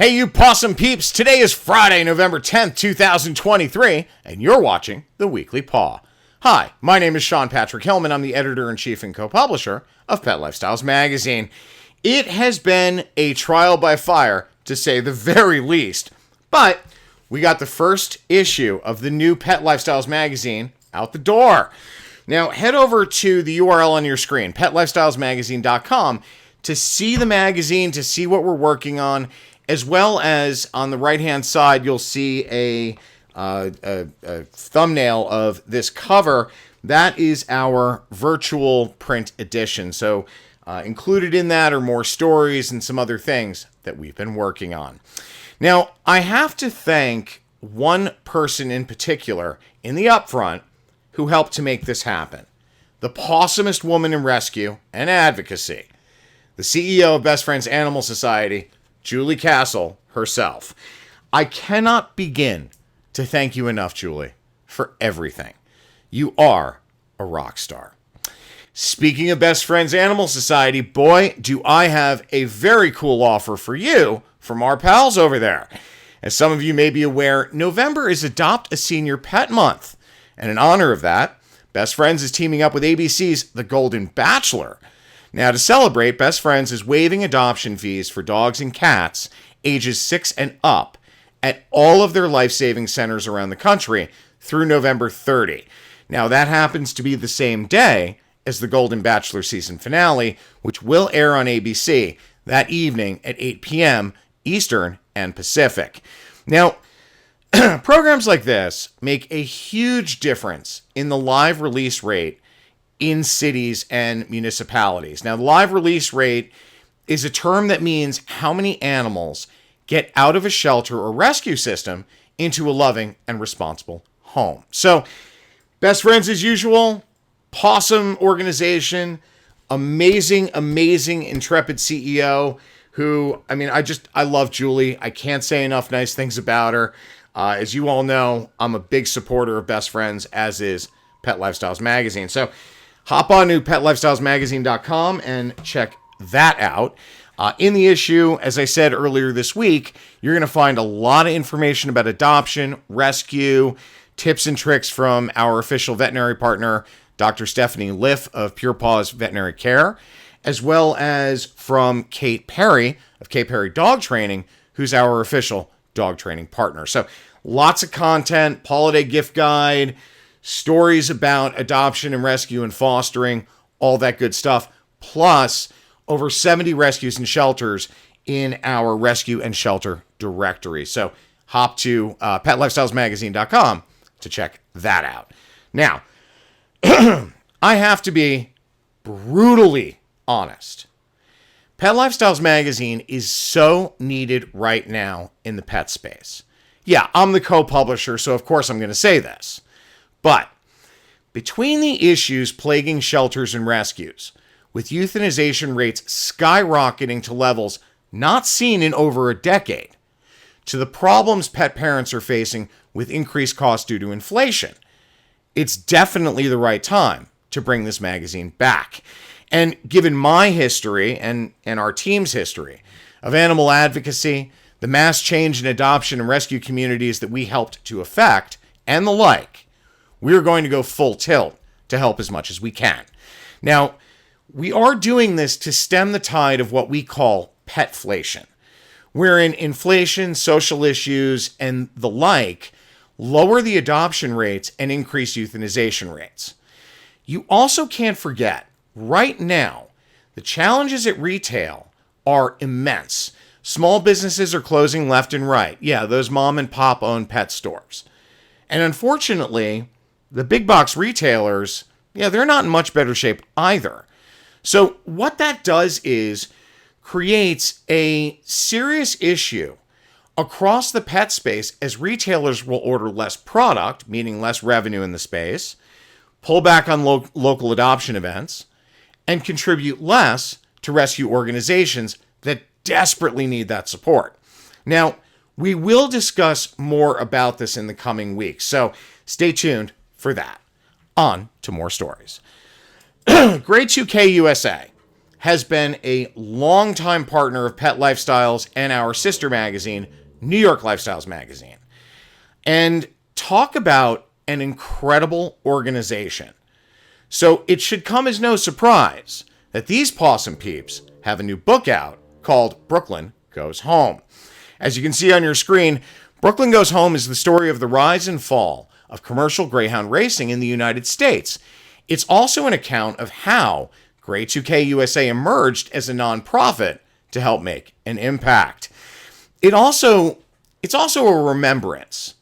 Hey, you possum peeps! Today is Friday, November 10th, 2023, and you're watching The Weekly Paw. Hi, my name is Sean Patrick Hillman. I'm the editor-in-chief and co-publisher of Pet Lifestyles Magazine. It has been a trial by fire, to say the very least, but we got the first issue of the new Pet Lifestyles Magazine out the door. Now, head over to the URL on your screen, petlifestylesmagazine.com, to see the magazine, to see what we're working on, as well as on the right-hand side, you'll see a thumbnail of this cover. That is our virtual print edition. So included in that are more stories and some other things that we've been working on. Now, I have to thank one person in particular in the upfront who helped to make this happen. The possumist woman in rescue and advocacy. The CEO of Best Friends Animal Society, Julie Castle herself. I cannot begin to thank you enough, Julie, for everything. You are a rock star. Speaking of Best Friends Animal Society, boy, do I have a very cool offer for you from our pals over there. As some of you may be aware, November is Adopt a Senior Pet Month. And in honor of that, Best Friends is teaming up with ABC's The Golden Bachelor. Now, to celebrate, Best Friends is waiving adoption fees for dogs and cats ages 6 and up at all of their life-saving centers around the country through November 30. Now, that happens to be the same day as the Golden Bachelor season finale, which will air on ABC that evening at 8 p.m. Eastern and Pacific. Now, programs like this make a huge difference in the live release rate in cities and municipalities. Now, the live release rate is a term that means how many animals get out of a shelter or rescue system into a loving and responsible home. So, Best Friends as usual, possum organization, amazing, intrepid CEO who, I love Julie. I can't say enough nice things about her. As you all know, I'm a big supporter of Best Friends, as is Pet Lifestyles Magazine. So, hop on to petlifestylesmagazine.com and check that out. In the issue, as I said earlier this week, you're going to find a lot of information about adoption, rescue, tips and tricks from our official veterinary partner, Dr. Stephanie Liff of Pure Paws Veterinary Care, as well as from Kate Perry of Kate Perry Dog Training, who's our official dog training partner. So lots of content, holiday gift guide, stories about adoption and rescue and fostering, all that good stuff, plus over 70 rescues and shelters in our rescue and shelter directory. So hop to petlifestylesmagazine.com to check that out. Now, I have to be brutally honest. Pet Lifestyles Magazine is so needed right now in the pet space. Yeah, I'm the co-publisher, so of course I'm going to say this. But between the issues plaguing shelters and rescues, with euthanization rates skyrocketing to levels not seen in over a decade, to the problems pet parents are facing with increased costs due to inflation, it's definitely the right time to bring this magazine back. And given my history and our team's history of animal advocacy, the mass change in adoption and rescue communities that we helped to affect, and the like, we're going to go full tilt to help as much as we can. Now, we are doing this to stem the tide of what we call petflation, wherein inflation, social issues, and the like lower the adoption rates and increase euthanization rates. You also can't forget, right now, the challenges at retail are immense. Small businesses are closing left and right. Yeah, those mom and pop owned pet stores. And unfortunately, the big box retailers, they're not in much better shape either. So what that does is creates a serious issue across the pet space as retailers will order less product, meaning less revenue in the space, pull back on local adoption events, and contribute less to rescue organizations that desperately need that support. Now, we will discuss more about this in the coming weeks, so stay tuned for that. On to more stories. Grade 2K USA has been a longtime partner of Pet Lifestyles and our sister magazine, New York Lifestyles Magazine. And talk about an incredible organization. So it should come as no surprise that these possum peeps have a new book out called Brooklyn Goes Home. As you can see on your screen, Brooklyn Goes Home is the story of the rise and fall of commercial greyhound racing in the United States. It's also an account of how Grey 2K USA emerged as a nonprofit to help make an impact. It's also a remembrance,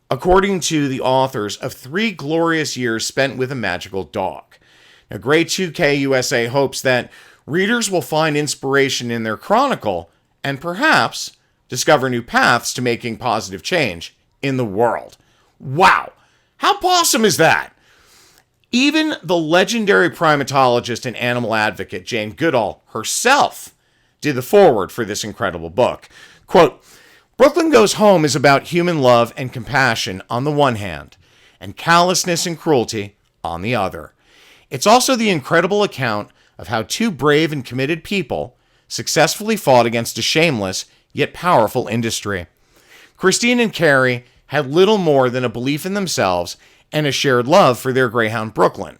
according to the authors, of 3 glorious years spent with a magical dog. Now, Grey 2K USA hopes that readers will find inspiration in their chronicle and perhaps discover new paths to making positive change in the world. Wow! How awesome is that? Even the legendary primatologist and animal advocate Jane Goodall herself did the foreword for this incredible book. Quote, Brooklyn Goes Home is about human love and compassion on the one hand, and callousness and cruelty on the other. It's also the incredible account of how 2 brave and committed people successfully fought against a shameless yet powerful industry. Christine and Carrie had little more than a belief in themselves and a shared love for their greyhound Brooklyn,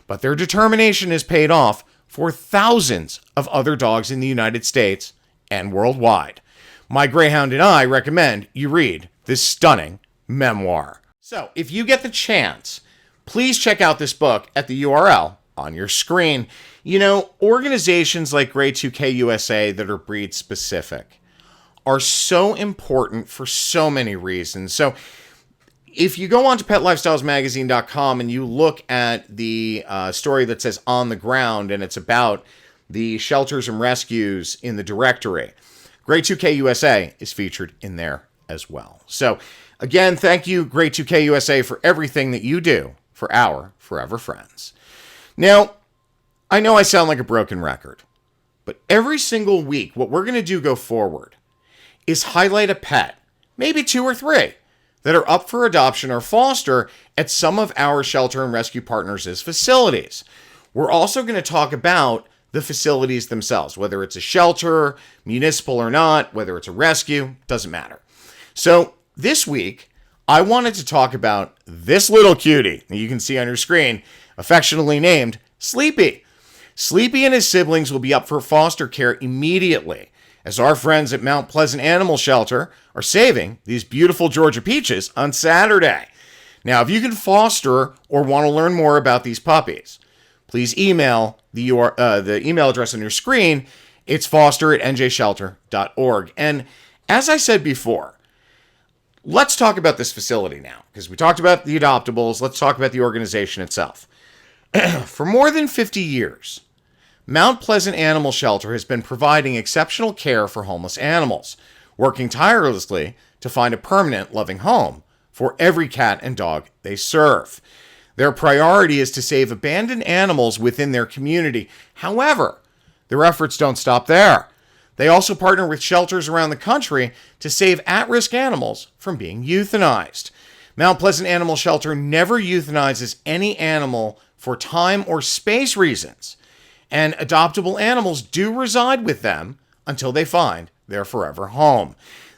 but their determination has paid off for thousands of other dogs in the United States and worldwide. My greyhound and I recommend you read this stunning memoir. So, if you get the chance, please check out this book at the URL on your screen. You know, organizations like Grey 2K USA that are breed specific are so important for so many reasons. So, if you go on to PetLifestylesMagazine.com and you look at the story that says On the Ground, and it's about the shelters and rescues in the directory, Grey 2K USA is featured in there as well. So, again, thank you, Grey 2K USA, for everything that you do for our forever friends. Now, I know I sound like a broken record, but every single week, what we're going to do go forward is highlight a pet, maybe 2 or 3, that are up for adoption or foster at some of our shelter and rescue partners' facilities. We're also going to talk about the facilities themselves, whether it's a shelter, municipal or not, whether it's a rescue, doesn't matter. So this week, I wanted to talk about this little cutie that you can see on your screen, affectionately named Sleepy. Sleepy and his siblings will be up for foster care immediately, as our friends at Mount Pleasant Animal Shelter are saving these beautiful Georgia peaches on Saturday. Now, if you can foster or want to learn more about these puppies, please email the email address on your screen. It's foster@njshelter.org. And as I said before, let's talk about this facility now, because we talked about the adoptables. Let's talk about the organization itself. For more than 50 years, Mount Pleasant Animal Shelter has been providing exceptional care for homeless animals, working tirelessly to find a permanent, loving home for every cat and dog they serve. Their priority is to save abandoned animals within their community. However, their efforts don't stop there. They also partner with shelters around the country to save at-risk animals from being euthanized. Mount Pleasant Animal Shelter never euthanizes any animal for time or space reasons, and adoptable animals do reside with them until they find their forever home.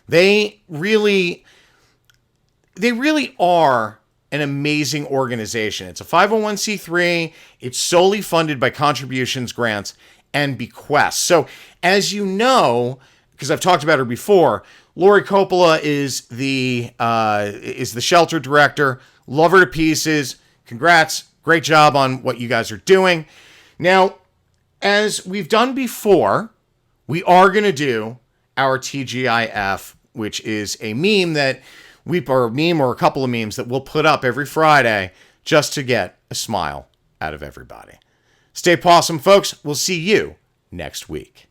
They really are an amazing organization. It's a 501c3. It's solely funded by contributions, grants, and bequests. So, as you know, because I've talked about her before, Lori Coppola is the shelter director. Love her to pieces. Congrats. Great job on what you guys are doing. Now, as we've done before, we are going to do our TGIF, which is a meme that or a couple of memes that we'll put up every Friday just to get a smile out of everybody. Stay possum, folks. We'll see you next week.